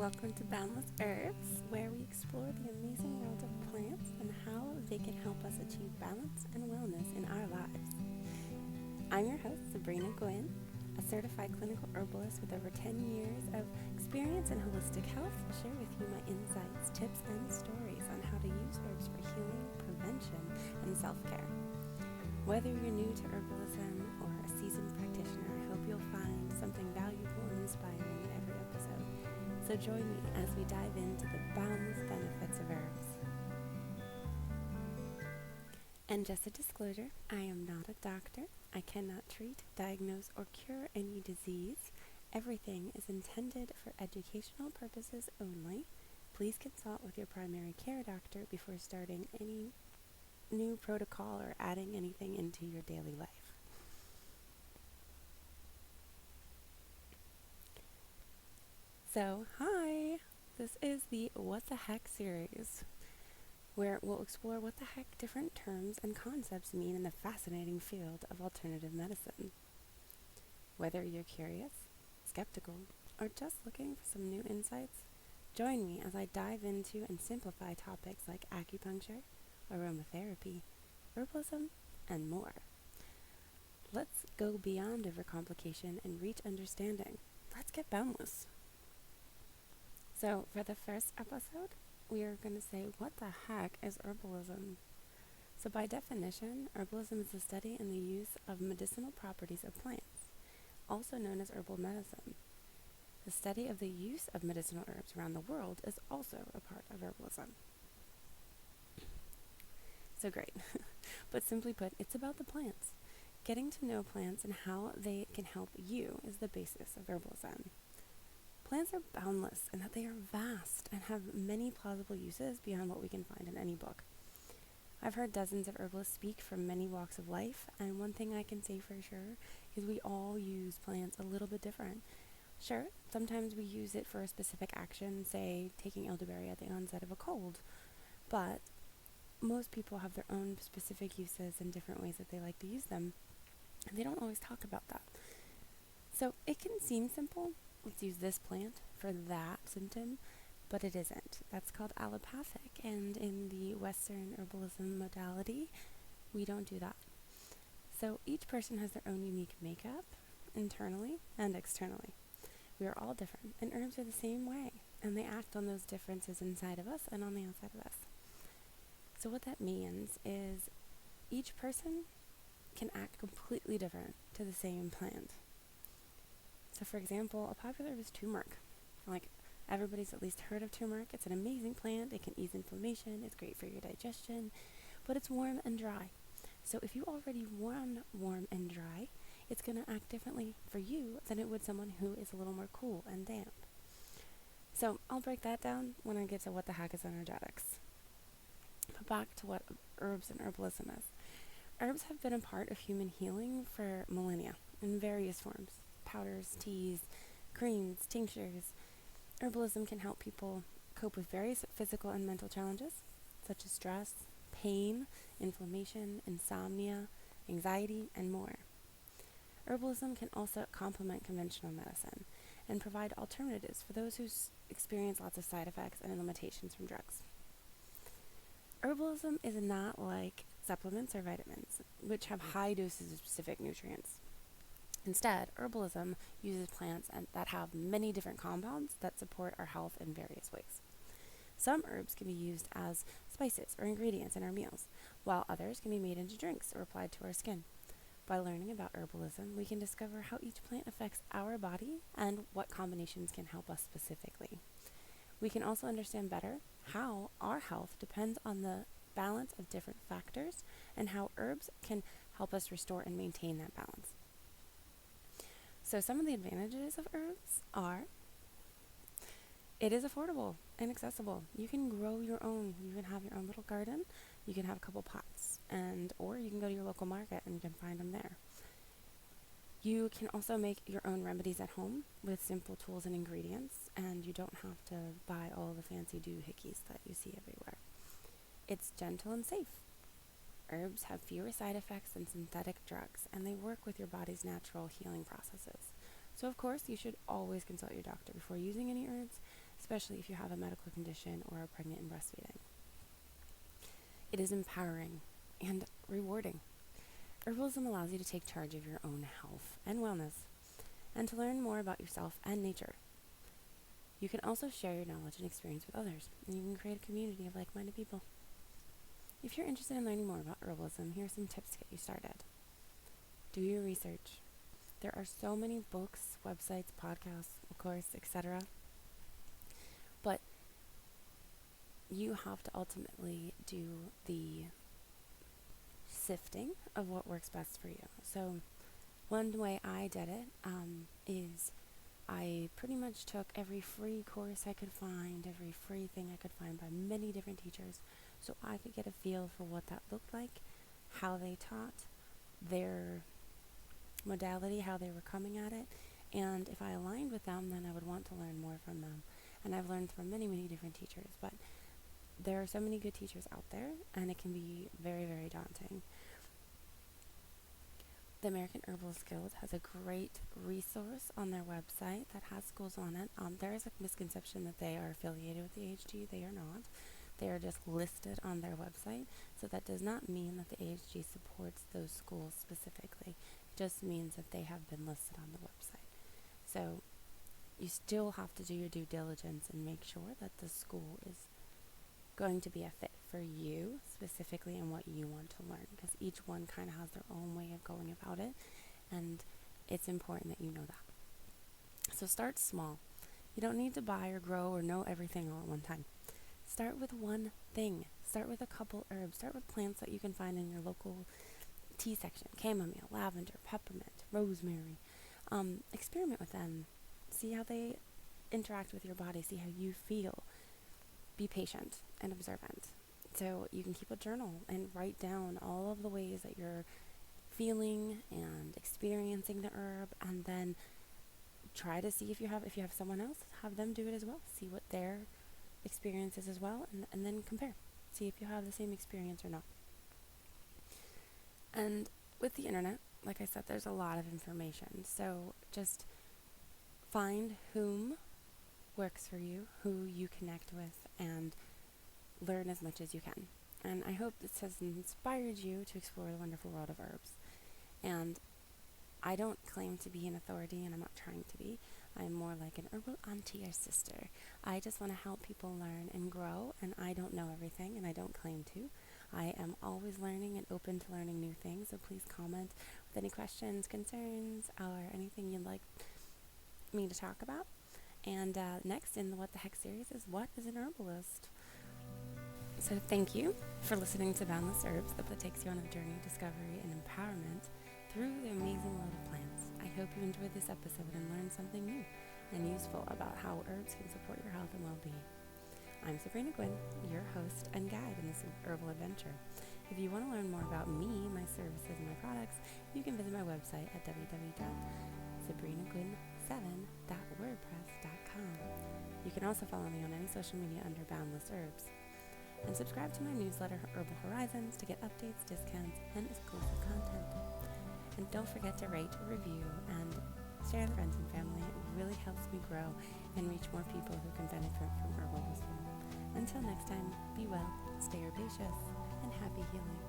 Welcome to Boundless Herbs, where we explore the amazing world of plants and how they can help us achieve balance and wellness in our lives. I'm your host, Sabrina Gwynn, a certified clinical herbalist with over 10 years of experience in holistic health. I'll share with you my insights, tips, and stories on how to use herbs for healing, prevention, and self-care. Whether you're new to herbalism or a seasoned practitioner, I hope you'll find something valuable and inspiring in every episode. So join me as we dive into the boundless benefits of herbs. And just a disclosure, I am not a doctor. I cannot treat, diagnose, or cure any disease. Everything is intended for educational purposes only. Please consult with your primary care doctor before starting any new protocol or adding anything into your daily life. So, hi! This is the What the Heck series, where we'll explore what the heck different terms and concepts mean in the fascinating field of alternative medicine. Whether you're curious, skeptical, or just looking for some new insights, join me as I dive into and simplify topics like acupuncture, aromatherapy, herbalism, and more. Let's go beyond overcomplication and reach understanding. Let's get boundless. So, for the first episode, we are going to say, what the heck is herbalism? So, by definition, herbalism is the study and the use of medicinal properties of plants, also known as herbal medicine. The study of the use of medicinal herbs around the world is also a part of herbalism. So great. But simply put, it's about the plants. Getting to know plants and how they can help you is the basis of herbalism. Plants are boundless in that they are vast and have many plausible uses beyond what we can find in any book. I've heard dozens of herbalists speak from many walks of life, and one thing I can say for sure is we all use plants a little bit different. Sure, sometimes we use it for a specific action, say taking elderberry at the onset of a cold, but most people have their own specific uses and different ways that they like to use them, and they don't always talk about that. So it can seem simple. Let's use this plant for that symptom, but it isn't. That's called allopathic, and in the Western herbalism modality, we don't do that. So each person has their own unique makeup, internally and externally. We are all different, and herbs are the same way, and they act on those differences inside of us and on the outside of us. So what that means is each person can act completely different to the same plant. So for example, a popular herb is turmeric. Like, everybody's at least heard of turmeric. It's an amazing plant. It can ease inflammation. It's great for your digestion, but it's warm and dry. So if you already want warm and dry, it's going to act differently for you than it would someone who is a little more cool and damp. So I'll break that down when I get to what the heck is energetics. But back to what herbs and herbalism is. Herbs have been a part of human healing for millennia in various forms. Powders, teas, creams, tinctures. Herbalism can help people cope with various physical and mental challenges, such as stress, pain, inflammation, insomnia, anxiety, and more. Herbalism can also complement conventional medicine and provide alternatives for those who experience lots of side effects and limitations from drugs. Herbalism is not like supplements or vitamins, which have high doses of specific nutrients. Instead, herbalism uses plants that have many different compounds that support our health in various ways. Some herbs can be used as spices or ingredients in our meals, while others can be made into drinks or applied to our skin. By learning about herbalism, we can discover how each plant affects our body and what combinations can help us specifically. We can also understand better how our health depends on the balance of different factors and how herbs can help us restore and maintain that balance. So some of the advantages of herbs are, it is affordable and accessible. You can grow your own. You can have your own little garden. You can have a couple pots, or you can go to your local market and you can find them there. You can also make your own remedies at home with simple tools and ingredients, and you don't have to buy all the fancy doohickeys that you see everywhere. It's gentle and safe. Herbs have fewer side effects than synthetic drugs, and they work with your body's natural healing processes. So of course, you should always consult your doctor before using any herbs, especially if you have a medical condition or are pregnant and breastfeeding. It is empowering and rewarding. Herbalism allows you to take charge of your own health and wellness, and to learn more about yourself and nature. You can also share your knowledge and experience with others, and you can create a community of like-minded people. If you're interested in learning more about herbalism, here are some tips to get you started. Do your research. There are so many books, websites, podcasts, of course, etc. But you have to ultimately do the sifting of what works best for you. So one way I did it is I pretty much took every free course I could find, every free thing I could find by many different teachers, so I could get a feel for what that looked like, how they taught, their modality, how they were coming at it, and if I aligned with them, then I would want to learn more from them. And I've learned from many, many different teachers, but there are so many good teachers out there, and it can be very, very daunting. The American Herbalist Guild has a great resource on their website that has schools on it. There is a misconception that they are affiliated with the AHG. They are not. They are just listed on their website. So that does not mean that the AHG supports those schools specifically. It just means that they have been listed on the website. So you still have to do your due diligence and make sure that the school is going to be a fit for you specifically and what you want to learn, because each one kind of has their own way of going about it, and it's important that you know that. So start small. You don't need to buy or grow or know everything all at one time. Start with one thing. Start with a couple herbs. Start with plants that you can find in your local tea section: chamomile, lavender, peppermint, rosemary. Experiment with them. See how they interact with your body. See how you feel. Be patient and observant. So you can keep a journal and write down all of the ways that you're feeling and experiencing the herb, and then try to see if you have someone else, have them do it as well. See what their experience is as well, and then compare. See if you have the same experience or not. And with the internet, like I said, there's a lot of information. So just find whom works for you, who you connect with, and learn as much as you can. And I hope this has inspired you to explore the wonderful world of herbs. And I don't claim to be an authority, and I'm not trying to be. I'm more like an herbal auntie or sister. I just want to help people learn and grow, and I don't know everything, and I don't claim to. I am always learning and open to learning new things, so please comment with any questions, concerns, or anything you'd like me to talk about. And next in the What the Heck series is What is an Herbalist? So thank you for listening to Boundless Herbs, that takes you on a journey of discovery and empowerment through the amazing world of plants. I hope you enjoyed this episode and learned something new and useful about how herbs can support your health and well-being. I'm Sabrina Gwynn, your host and guide in this herbal adventure. If you want to learn more about me, my services, and my products, you can visit my website at www.sabrinagwynn7.wordpress.com. You can also follow me on any social media under Boundless Herbs. And subscribe to my newsletter, Herbal Horizons, to get updates, discounts, and exclusive content. And don't forget to rate, review, and share with friends and family. It really helps me grow and reach more people who can benefit from herbal wisdom. Until next time, be well, stay herbaceous, and happy healing.